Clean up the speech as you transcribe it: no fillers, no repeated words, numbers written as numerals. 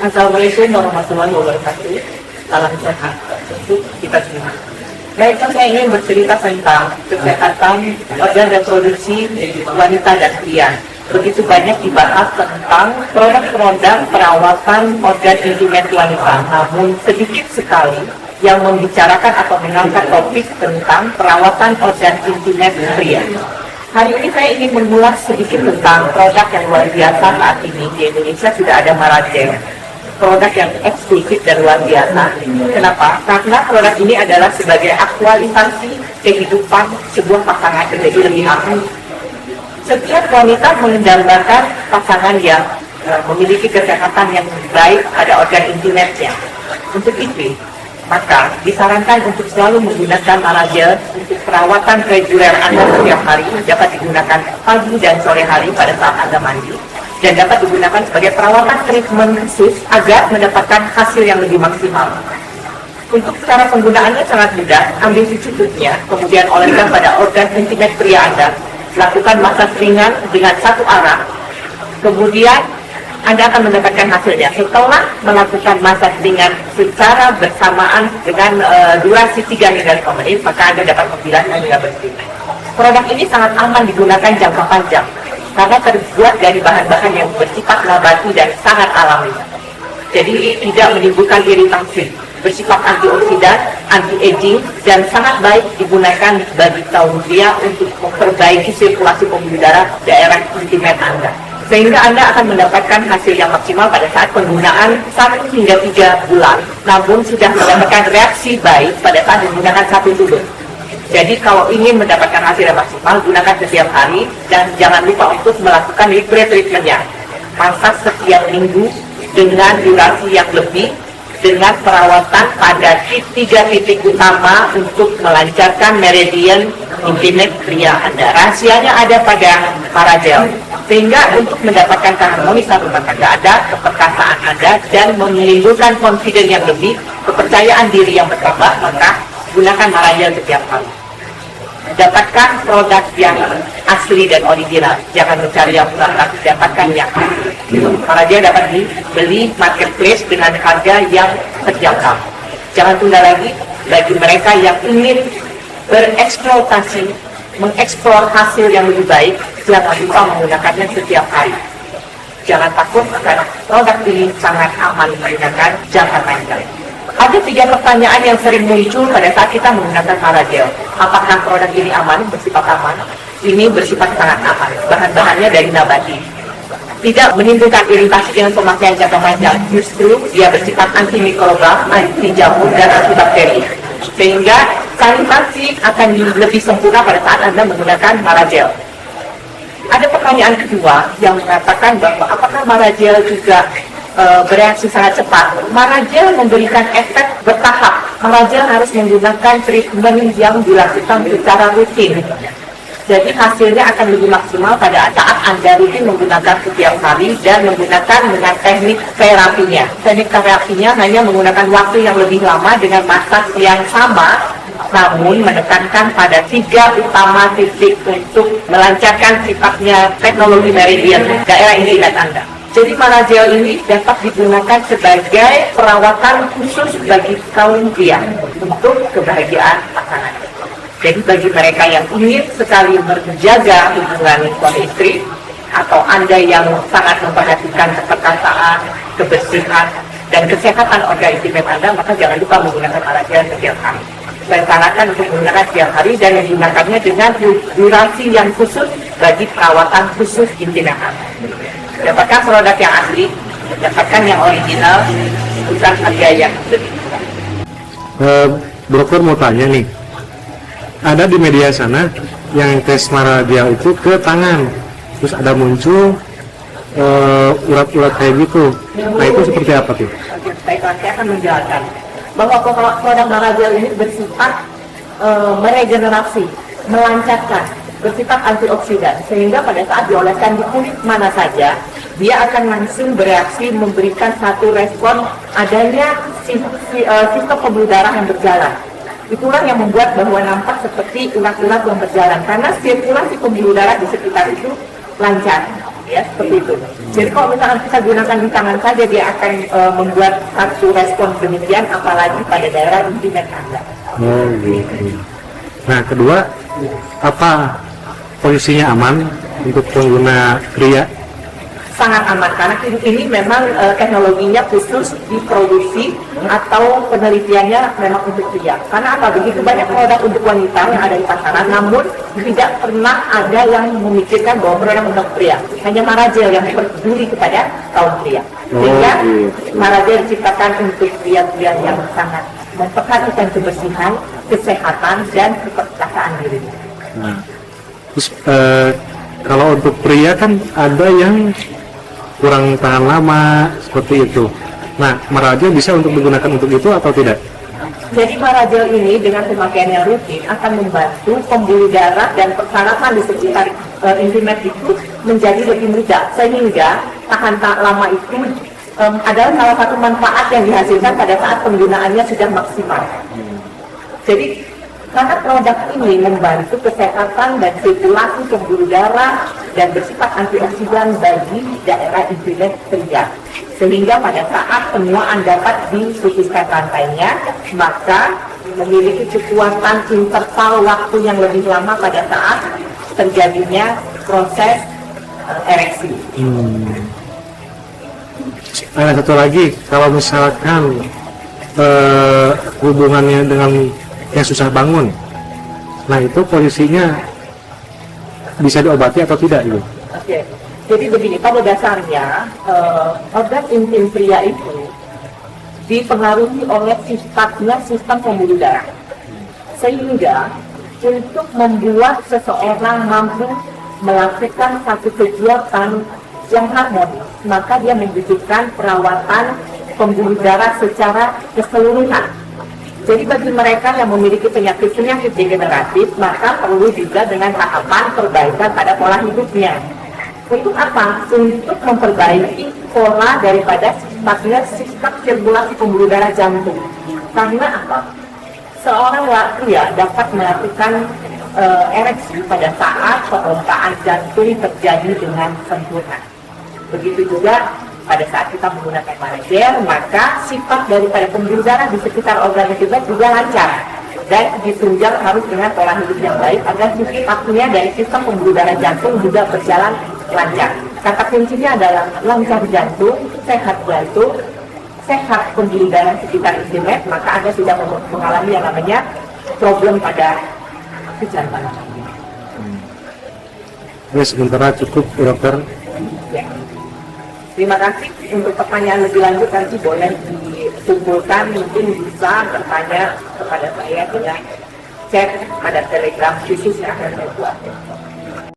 Assalamualaikum warahmatullahi wabarakatuh. Salam sehat untuk kita semua. Baik, saya ingin bercerita tentang kesehatan organ reproduksi wanita dan pria. Begitu banyak dibahas tentang produk-produk perawatan organ intimate wanita, namun sedikit sekali yang membicarakan atau mengangkat topik tentang perawatan organ intimate pria. Hari ini saya ingin mengulas sedikit tentang produk yang luar biasa saat ini di Indonesia. Sudah ada Maragel, produk yang eksklusif dan luar biasa. Kenapa? Karena produk ini adalah sebagai aktualisasi kehidupan sebuah pasangan menjadi lebih aman. Setiap wanita mendambakan pasangan yang memiliki kesehatan yang baik pada organ intimate-nya. Untuk itu, maka disarankan untuk selalu menggunakan Maragel untuk perawatan reguler Anda setiap hari. Dapat digunakan pagi dan sore hari pada saat Anda mandi, dan dapat digunakan sebagai perawatan treatment khusus agar mendapatkan hasil yang lebih maksimal. Untuk cara penggunaannya sangat mudah. Ambil tutupnya, kemudian oleskan pada organ intimate pria Anda. Lakukan massage ringan dengan satu arah, kemudian Anda akan mendapatkan hasilnya. Setelah melakukan massage ringan secara bersamaan dengan durasi 3 hingga 5 menit, maka Anda dapat membilas hingga bersih. Produk ini sangat aman digunakan jangka panjang karena terbuat dari bahan-bahan yang bersifat nabati dan sangat alami. Jadi tidak menimbulkan iritasi, bersifat antioksidan, anti-aging, dan sangat baik digunakan bagi kaum pria untuk memperbaiki sirkulasi pembuluh darah daerah intimate Anda. Sehingga Anda akan mendapatkan hasil yang maksimal pada saat penggunaan 1 hingga 3 bulan, namun sudah mendapatkan reaksi baik pada saat menggunakan 1 tubuh. Jadi kalau ingin mendapatkan hasil yang maksimal, gunakan setiap hari, dan jangan lupa untuk melakukan liquid treatment-nya. Masak setiap minggu dengan durasi yang lebih, dengan perawatan pada 3 titik utama untuk melancarkan meridian intimate pria Anda. Rahasianya ada pada Maragel. Sehingga untuk mendapatkan keharmonisan rumah tangga Anda, keperkasaan Anda, dan menimbulkan confidence yang lebih, kepercayaan diri yang bertambah, maka gunakan Maragel setiap hari. Dapatkan produk yang asli dan original. Jangan mencari yang murah, tapi dapatkan yang asli. Maragel dapat dibeli marketplace dengan harga yang terjangkau. Jangan tunda lagi. Bagi mereka yang ingin bereksploitasi, mengeksplor hasil yang lebih baik, jangan lupa menggunakannya setiap hari. Jangan takut karena produk ini sangat aman digunakan jangka panjang. Ada 3 pertanyaan yang sering muncul pada saat kita menggunakan Maragel. Apakah produk ini aman, bersifat aman? Ini bersifat sangat aman. Bahan-bahannya dari nabati. Tidak menimbulkan iritasi dengan pemakaian jangka panjang. Justru dia bersifat antimikroba, anti jamur, dan antibakteri. Sehingga sanitasi akan lebih sempurna pada saat Anda menggunakan Maragel. Ada pertanyaan kedua yang mengatakan bahwa apakah Maragel juga bereaksi sangat cepat. Maragel memberikan efek bertahap. Maragel harus menggunakan treatment yang dilakukan secara rutin. Jadi hasilnya akan lebih maksimal pada saat Anda rutin menggunakan setiap hari dan menggunakan dengan teknik terapinya. Teknik terapinya hanya menggunakan waktu yang lebih lama dengan massage yang sama, namun menekankan pada 3 utama titik untuk melancarkan sifatnya teknologi meridian daerah intimate Anda. Jadi Maragel ini dapat digunakan sebagai perawatan khusus bagi kaum pria untuk kebahagiaan pasangan. Jadi bagi mereka yang ingin sekali menjaga hubungan suami istri, atau Anda yang sangat memperhatikan keperkasaan, kebersihan, dan kesehatan organ intimate Anda, maka jangan lupa menggunakan Maragel setiap hari. Saya sarankan untuk menggunakan setiap hari dan menggunakannya dengan durasi yang khusus bagi perawatan khusus intimate Anda. Dapatkan produk yang asli, dapatkan yang original, bukan harga yang lebih. Dokter mau tanya nih, ada di media sana yang tes Maragel itu ke tangan, terus ada muncul urat-urat kayak gitu. Nah itu seperti apa tuh? Baiklah, saya akan menjelaskan bahwa produk Maragel ini bersifat meregenerasi, melancarkan, bersifat antioksidan, sehingga pada saat dioleskan di kulit mana saja, dia akan langsung bereaksi memberikan satu respon adanya sistem pembuluh darah yang berjalan. Itulah yang membuat bahwa nampak seperti urat-urat yang berjalan, karena sirkulasi pembuluh darah di sekitar itu lancar, ya seperti itu. Jadi kalau misalkan kita gunakan di tangan saja, dia akan membuat satu respon demikian, apalagi pada daerah intimate Anda. Oh gitu. Nah kedua, apa posisinya aman untuk pengguna pria? Sangat aman, karena ini memang teknologinya khusus diproduksi atau penelitiannya memang untuk pria. Karena apa? Begitu banyak produk untuk wanita yang ada di pasaran, namun tidak pernah ada yang memikirkan bahwa produk untuk pria. Hanya Maragel yang peduli kepada kaum pria. Sehingga Maragel diciptakan untuk pria-pria yang sangat memperhatikan kebersihan, kesehatan, dan kepercayaan diri. Nah, terus kalau untuk pria kan ada yang kurang tahan lama seperti itu. Nah, Maragel bisa untuk digunakan untuk itu atau tidak? Jadi Maragel ini dengan pemakaian yang rutin akan membantu pembuluh darah dan persyaratan di sekitar intimate itu menjadi lebih mudah, sehingga tahan lama itu adalah salah satu manfaat yang dihasilkan pada saat penggunaannya sudah maksimal. Jadi karena produk ini membantu kesehatan dan sirkulasi pembuluh darah dan bersifat antioksidan bagi daerah intimate pria, sehingga pada saat penuaan dapat diputuskan rantainya, maka memiliki kekuatan interval waktu yang lebih lama pada saat terjadinya proses ereksi. Ada satu lagi, kalau misalkan hubungannya dengan yang susah bangun, nah itu posisinya bisa diobati atau tidak gitu? Oke, jadi begini, pada dasarnya organ intim pria itu dipengaruhi oleh sifatnya sistem pembuluh darah, sehingga untuk membuat seseorang mampu melakukan satu kegiatan yang harmonis, maka dia membutuhkan perawatan pembuluh darah secara keseluruhan. Jadi bagi mereka yang memiliki penyakit-penyakit degeneratif, maka perlu juga dengan tahapan perbaikan pada pola hidupnya. Untuk apa? Untuk memperbaiki pola daripada sifatnya sistem sirkulasi pembuluh darah jantung. Karena apa? Seorang pria dapat melakukan ereksi pada saat perompaan jantung terjadi dengan sempurna. Begitu juga pada saat kita menggunakan Maragel, maka sifat daripada pembuluh darah di sekitar organ tersebut juga lancar dan ditunjang harus dengan pola hidup yang baik agar sifatnya dari sistem pembuluh darah jantung juga berjalan lancar. Kata kuncinya adalah lancar jantung, sehat pembuluh darah sekitar intimate, maka Anda tidak mengalami yang namanya problem pada kejantanan. Ya, sementara cukup, dokter. Ya. Terima kasih. Untuk pertanyaan lebih lanjut nanti boleh dikumpulkan, mungkin bisa bertanya kepada saya dengan chat pada Telegram khusus yang akan saya buat.